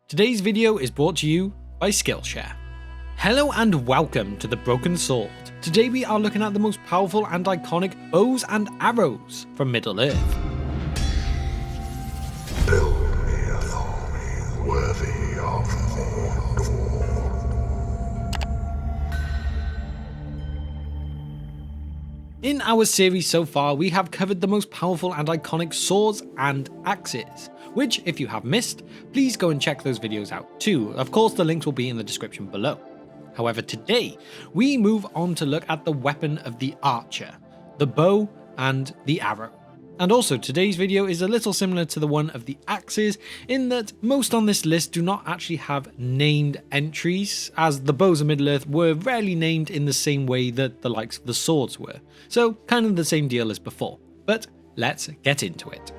Today's video is brought to you by Skillshare. Hello and welcome to the Broken Sword. Today we are looking at the most powerful and iconic bows and arrows from Middle-earth. Build me an army worthy of Gondor. In our series so far, we have covered the most powerful and iconic swords and axes, which, if you have missed, please go and check those videos out too. Of course, the links will be in the description below. However, today, we move on to look at the weapon of the archer, the bow and the arrow. And also, today's video is a little similar to the one of the axes, in that most on this list do not actually have named entries, as the bows of Middle-earth were rarely named in the same way that the likes of the swords were. So, kind of the same deal as before. But let's get into it.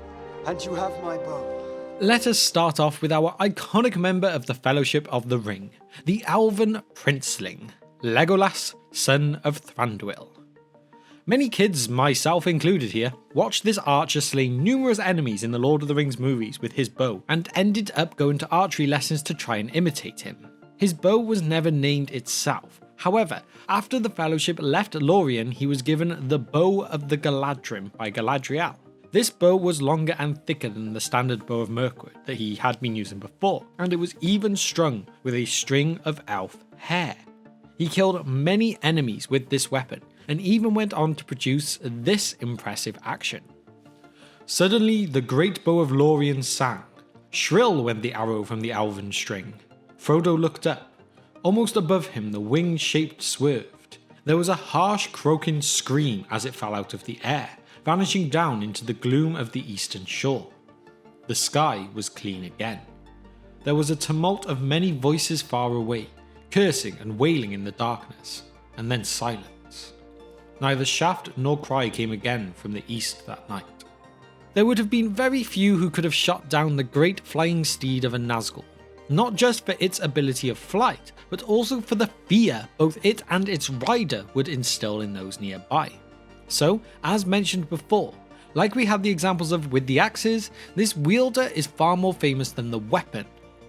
And you have my bow. Let us start off with our iconic member of the Fellowship of the Ring, the Elven Princeling, Legolas, son of Thranduil. Many kids, myself included here, watched this archer slay numerous enemies in the Lord of the Rings movies with his bow, and ended up going to archery lessons to try and imitate him. His bow was never named itself. However, after the Fellowship left Lorien, he was given the Bow of the Galadrim by Galadriel. This bow was longer and thicker than the standard bow of Mirkwood that he had been using before, and it was even strung with a string of elf hair. He killed many enemies with this weapon, and even went on to produce this impressive action. Suddenly the great bow of Lorien sang. Shrill went the arrow from the elven string. Frodo looked up. Almost above him the wing-shaped swerved. There was a harsh croaking scream as it fell out of the air, vanishing down into the gloom of the eastern shore. The sky was clean again. There was a tumult of many voices far away, cursing and wailing in the darkness, and then silence. Neither shaft nor cry came again from the east that night. There would have been very few who could have shot down the great flying steed of a Nazgul, not just for its ability of flight, but also for the fear both it and its rider would instill in those nearby. So, as mentioned before, like we had the examples of with the axes, this wielder is far more famous than the weapon.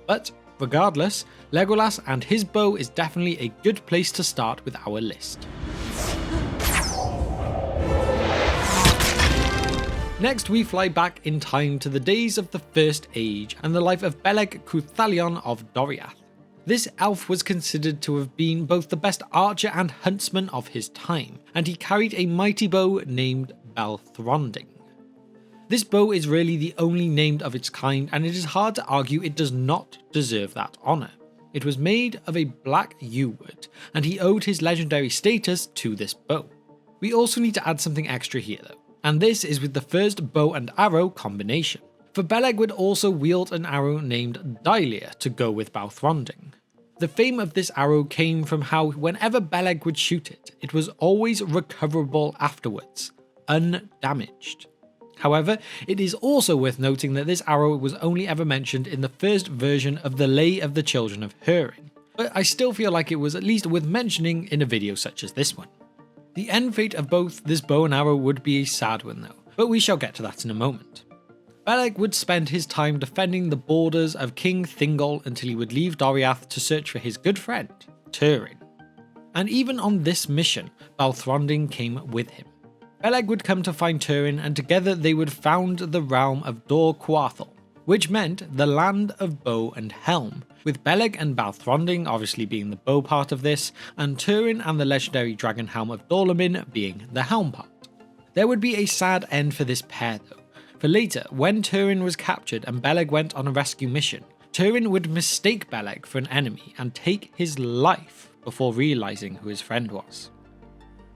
But regardless, Legolas and his bow is definitely a good place to start with our list. Next, we fly back in time to the days of the First Age and the life of Beleg Cuthalion of Doriath. This elf was considered to have been both the best archer and huntsman of his time, and he carried a mighty bow named Balthronding. This bow is really the only named of its kind, and it is hard to argue it does not deserve that honour. It was made of a black yew wood, and he owed his legendary status to this bow. We also need to add something extra here though, and this is with the first bow and arrow combination. For Beleg would also wield an arrow named Duilin to go with Balthronding. The fame of this arrow came from how whenever Beleg would shoot it, it was always recoverable afterwards, undamaged. However, it is also worth noting that this arrow was only ever mentioned in the first version of the Lay of the Children of Húrin, but I still feel like it was at least worth mentioning in a video such as this one. The end fate of both this bow and arrow would be a sad one though, but we shall get to that in a moment. Beleg would spend his time defending the borders of King Thingol until he would leave Doriath to search for his good friend, Turin. And even on this mission, Balthronding came with him. Beleg would come to find Turin, and together they would found the realm of Dor Cuarthal, which meant the land of bow and helm, with Beleg and Balthronding obviously being the bow part of this, and Turin and the legendary dragon helm of Dolomin being the helm part. There would be a sad end for this pair though, for later, when Turin was captured and Beleg went on a rescue mission, Turin would mistake Beleg for an enemy and take his life before realising who his friend was.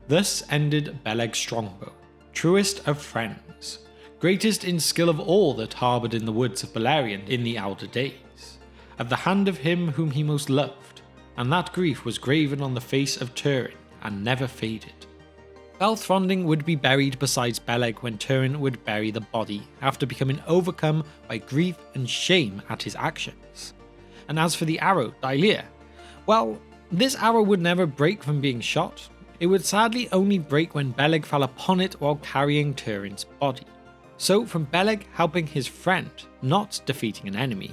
Thus ended Beleg's strongbow, truest of friends, greatest in skill of all that harboured in the woods of Beleriand in the elder days, at the hand of him whom he most loved, and that grief was graven on the face of Turin and never faded. Balthronding would be buried beside Beleg when Turin would bury the body after becoming overcome by grief and shame at his actions. And as for the arrow, Duilin, well, this arrow would never break from being shot. It would sadly only break when Beleg fell upon it while carrying Turin's body. So from Beleg helping his friend, not defeating an enemy,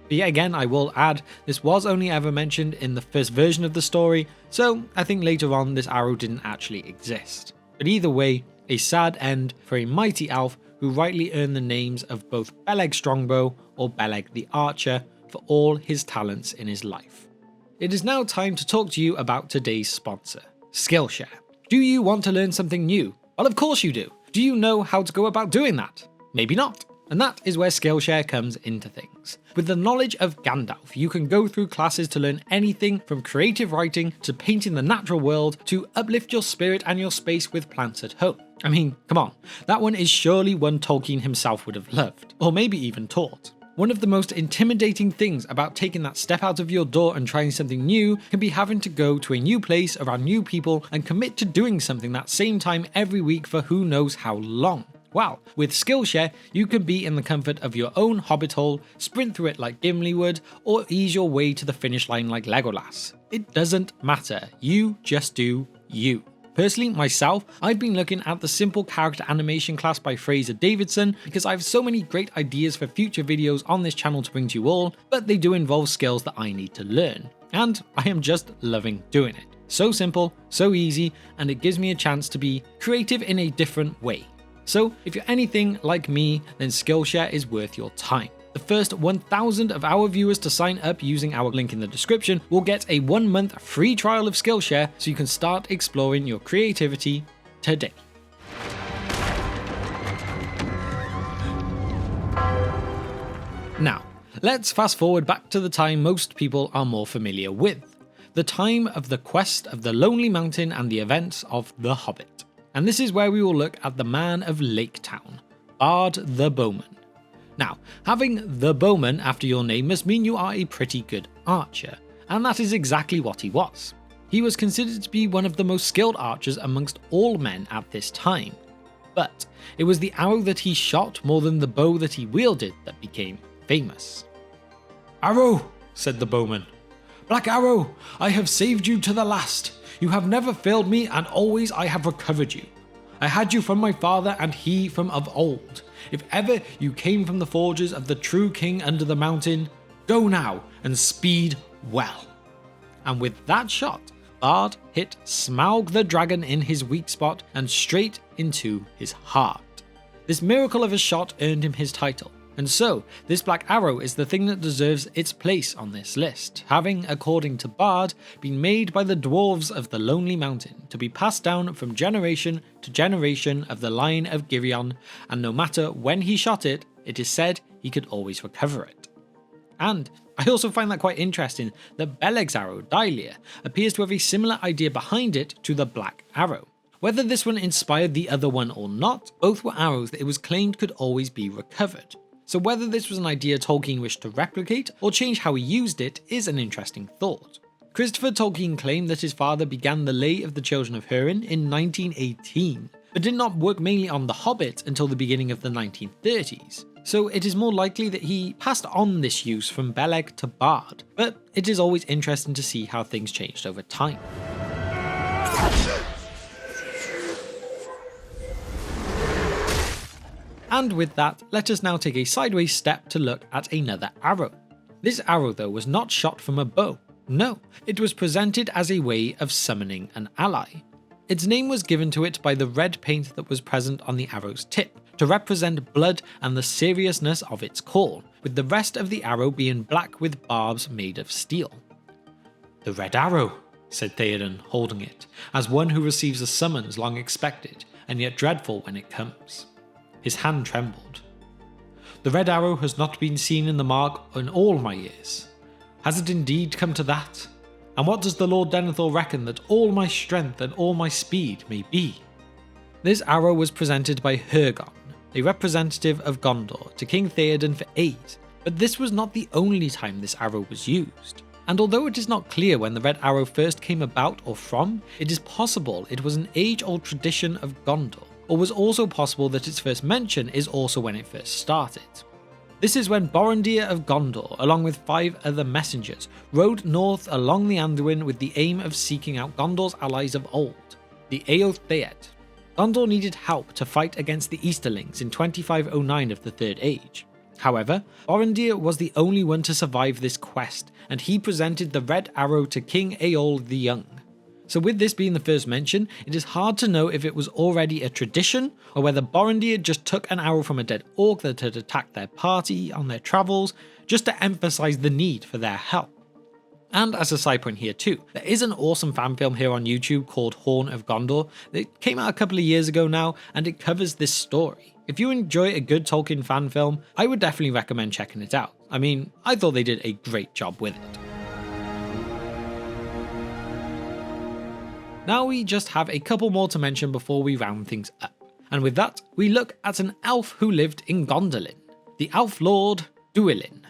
But yet again, I will add, this was only ever mentioned in the first version of the story, so I think later on this arrow didn't actually exist. But either way, a sad end for a mighty elf who rightly earned the names of both Beleg Strongbow or Beleg the Archer for all his talents in his life. It is now time to talk to you about today's sponsor, Skillshare. Do you want to learn something new? Well, of course you do. Do you know how to go about doing that? Maybe not. And that is where Skillshare comes into things. With the knowledge of Gandalf, you can go through classes to learn anything from creative writing to painting the natural world to uplift your spirit and your space with plants at home. I mean, come on, that one is surely one Tolkien himself would have loved, or maybe even taught. One of the most intimidating things about taking that step out of your door and trying something new can be having to go to a new place around new people and commit to doing something that same time every week for who knows how long. Well, with Skillshare, you can be in the comfort of your own hobbit hole, sprint through it like Gimli would, or ease your way to the finish line like Legolas. It doesn't matter, you just do you. Personally, myself, I've been looking at the simple character animation class by Fraser Davidson because I have so many great ideas for future videos on this channel to bring to you all, but they do involve skills that I need to learn. And I am just loving doing it. So simple, so easy, and it gives me a chance to be creative in a different way. So if you're anything like me, then Skillshare is worth your time. The first 1,000 of our viewers to sign up using our link in the description will get a 1-month free trial of Skillshare so you can start exploring your creativity today. Now, let's fast forward back to the time most people are more familiar with. The time of the quest of the Lonely Mountain and the events of The Hobbit. And this is where we will look at the man of Lake Town, Bard the Bowman. Now, having the Bowman after your name must mean you are a pretty good archer, and that is exactly what he was. He was considered to be one of the most skilled archers amongst all men at this time. But it was the arrow that he shot more than the bow that he wielded that became famous. "Arrow," said the bowman. "Black Arrow, I have saved you to the last. You have never failed me, and always I have recovered you. I had you from my father, and he from of old. If ever you came from the forges of the true king under the mountain, go now, and speed well." And with that shot, Bard hit Smaug the dragon in his weak spot and straight into his heart. This miracle of a shot earned him his title. And so, this black arrow is the thing that deserves its place on this list, having, according to Bard, been made by the dwarves of the Lonely Mountain to be passed down from generation to generation of the line of Girion, and no matter when he shot it, it is said he could always recover it. And I also find that quite interesting that Beleg's arrow, Duilin, appears to have a similar idea behind it to the black arrow. Whether this one inspired the other one or not, both were arrows that it was claimed could always be recovered. So whether this was an idea Tolkien wished to replicate or change how he used it is an interesting thought. Christopher Tolkien claimed that his father began the Lay of the Children of Hurin in 1918, but did not work mainly on The Hobbit until the beginning of the 1930s. So it is more likely that he passed on this use from Beleg to Bard, but it is always interesting to see how things changed over time. And with that, let us now take a sideways step to look at another arrow. This arrow though was not shot from a bow. No, it was presented as a way of summoning an ally. Its name was given to it by the red paint that was present on the arrow's tip, to represent blood and the seriousness of its call, with the rest of the arrow being black with barbs made of steel. "The red arrow," said Theoden, holding it, as one who receives a summons long expected, and yet dreadful when it comes. His hand trembled. "The red arrow has not been seen in the mark in all my years. Has it indeed come to that? And what does the Lord Denethor reckon that all my strength and all my speed may be?" This arrow was presented by Hurgon, a representative of Gondor, to King Theoden for aid, but this was not the only time this arrow was used. And although it is not clear when the red arrow first came about or from, it is possible it was an age-old tradition of Gondor, or was also possible that its first mention is also when it first started. This is when Earendil of Gondor, along with 5 other messengers, rode north along the Anduin with the aim of seeking out Gondor's allies of old, the Eotheod. Gondor needed help to fight against the Easterlings in 2509 of the Third Age. However, Earendil was the only one to survive this quest, and he presented the red arrow to King Eorl the Young. So with this being the first mention, it is hard to know if it was already a tradition, or whether Eorendil just took an arrow from a dead orc that had attacked their party on their travels, just to emphasise the need for their help. And as a side point here too, there is an awesome fan film here on YouTube called Horn of Gondor that came out a couple of years ago now, and it covers this story. If you enjoy a good Tolkien fan film, I would definitely recommend checking it out. I mean, I thought they did a great job with it. Now we just have a couple more to mention before we round things up. And with that, we look at an elf who lived in Gondolin, the elf lord Duilin.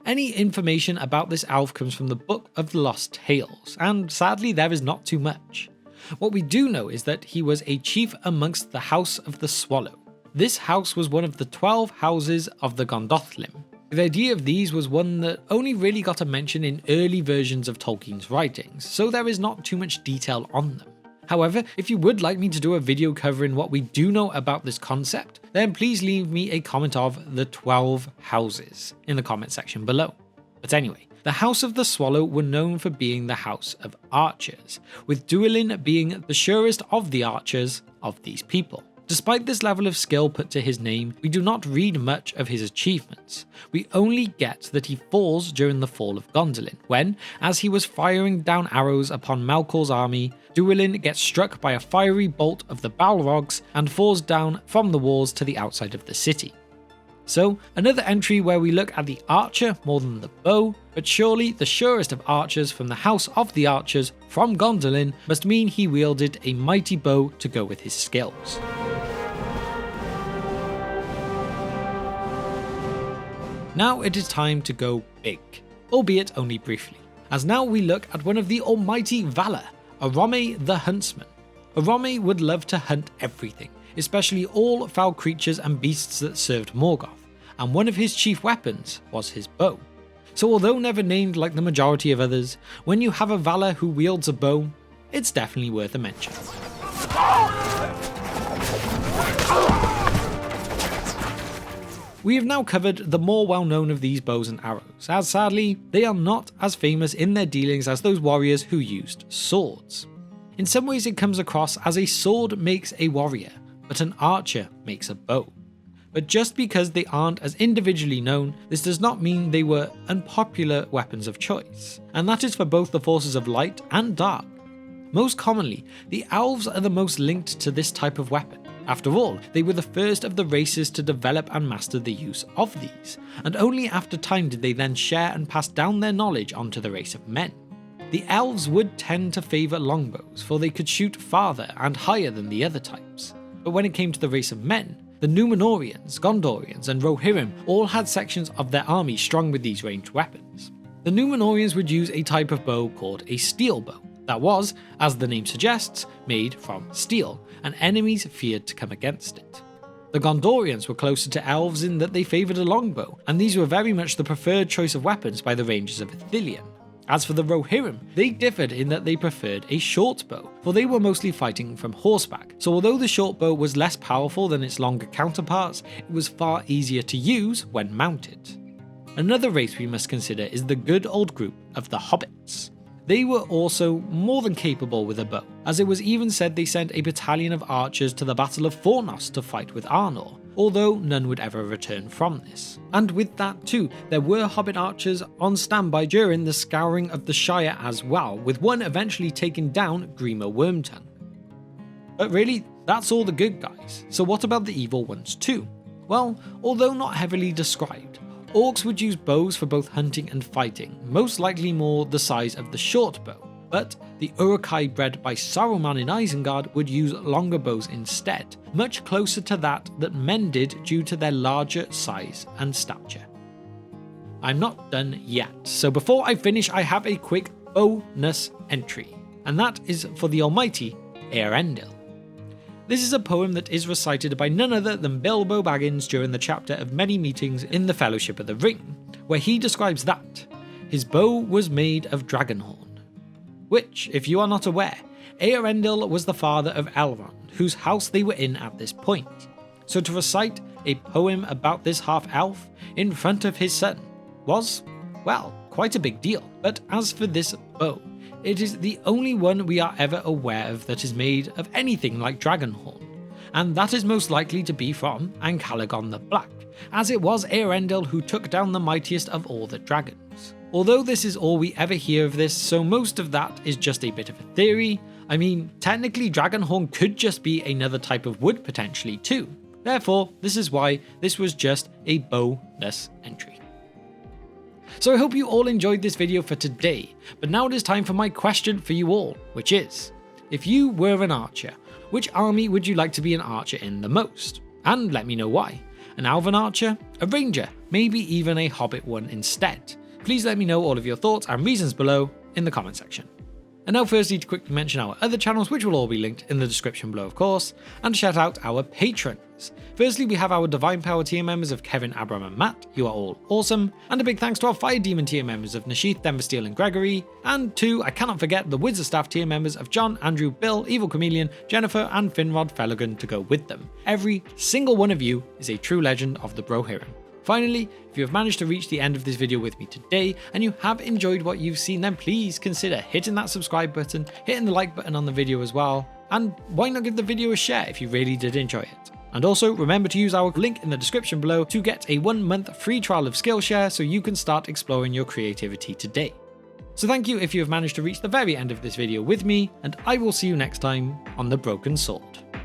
Any information about this elf comes from the Book of the Lost Tales, and sadly there is not too much. What we do know is that he was a chief amongst the House of the Swallow. This house was one of the 12 houses of the Gondolin. The idea of these was one that only really got a mention in early versions of Tolkien's writings, so there is not too much detail on them. However, if you would like me to do a video covering what we do know about this concept, then please leave me a comment of the 12 houses in the comment section below. But anyway, the House of the Swallow were known for being the House of Archers, with Duilin being the surest of the archers of these people. Despite this level of skill put to his name, we do not read much of his achievements. We only get that he falls during the fall of Gondolin, when, as he was firing down arrows upon Melkor's army, Duilin gets struck by a fiery bolt of the Balrogs and falls down from the walls to the outside of the city. So, another entry where we look at the archer more than the bow, but surely the surest of archers from the House of the Archers from Gondolin must mean he wielded a mighty bow to go with his skills. Now it is time to go big, albeit only briefly, as now we look at one of the almighty Valar, Orome the Huntsman. Orome would love to hunt everything, especially all foul creatures and beasts that served Morgoth, and one of his chief weapons was his bow. So although never named like the majority of others, when you have a Valar who wields a bow, it's definitely worth a mention. We have now covered the more well-known of these bows and arrows, as sadly, they are not as famous in their dealings as those warriors who used swords. In some ways it comes across as a sword makes a warrior, but an archer makes a bow. But just because they aren't as individually known, this does not mean they were unpopular weapons of choice, and that is for both the forces of light and dark. Most commonly, the elves are the most linked to this type of weapon. After all, they were the first of the races to develop and master the use of these, and only after time did they then share and pass down their knowledge onto the race of men. The elves would tend to favour longbows, for they could shoot farther and higher than the other types. But when it came to the race of men, the Númenóreans, Gondorians and Brohirrim all had sections of their army strung with these ranged weapons. The Númenóreans would use a type of bow called a steel bow, that was, as the name suggests, made from steel, and enemies feared to come against it. The Gondorians were closer to elves in that they favoured a longbow, and these were very much the preferred choice of weapons by the rangers of Ithilien. As for the Brohirrim, they differed in that they preferred a short bow, for they were mostly fighting from horseback, so although the short bow was less powerful than its longer counterparts, it was far easier to use when mounted. Another race we must consider is the good old group of the Hobbits. They were also more than capable with a bow, as it was even said they sent a battalion of archers to the Battle of Fornos to fight with Arnor, although none would ever return from this. And with that too, there were Hobbit archers on standby during the scouring of the Shire as well, with one eventually taking down Grima Wormtongue. But really, that's all the good guys, so what about the evil ones too? Well, although not heavily described, orcs would use bows for both hunting and fighting, most likely more the size of the short bow, but the Uruk-hai bred by Saruman in Isengard would use longer bows instead, much closer to that men did due to their larger size and stature. I'm not done yet, so before I finish I have a quick BOWnus entry, and that is for the almighty Earendil. This is a poem that is recited by none other than Bilbo Baggins during the chapter of many meetings in the Fellowship of the Ring, where he describes that his bow was made of dragonhorn. Which, if you are not aware, Earendil was the father of Elrond, whose house they were in at this point. So to recite a poem about this half-elf in front of his son was, well, quite a big deal. But as for this bow, it is the only one we are ever aware of that is made of anything like Dragonhorn, and that is most likely to be from Ancalagon the Black, as it was Earendil who took down the mightiest of all the dragons. Although this is all we ever hear of this, so most of that is just a bit of a theory. I mean, technically Dragonhorn could just be another type of wood potentially too. Therefore, this is why this was just a BOWnus entry. So I hope you all enjoyed this video for today, but now it is time for my question for you all, which is, if you were an archer, which army would you like to be an archer in the most? And let me know why. An elven archer, a ranger, maybe even a hobbit one instead. Please let me know all of your thoughts and reasons below in the comment section. And now firstly to quickly mention our other channels, which will all be linked in the description below of course, and shout out our patrons. Firstly, we have our Divine Power tier members of Kevin, Abram and Matt, you are all awesome, and a big thanks to our Fire Demon tier members of Nashith, Denversteel and Gregory, and two, I cannot forget the Wizard Staff tier members of John, Andrew, Bill, Evil Chameleon, Jennifer and Finrod Felaghan to go with them. Every single one of you is a true legend of the Brohirrim. Finally, if you have managed to reach the end of this video with me today and you have enjoyed what you've seen, then please consider hitting that subscribe button, hitting the like button on the video as well, and why not give the video a share if you really did enjoy it. And also remember to use our link in the description below to get a 1-month free trial of Skillshare so you can start exploring your creativity today. So thank you if you have managed to reach the very end of this video with me, and I will see you next time on the Broken Sword.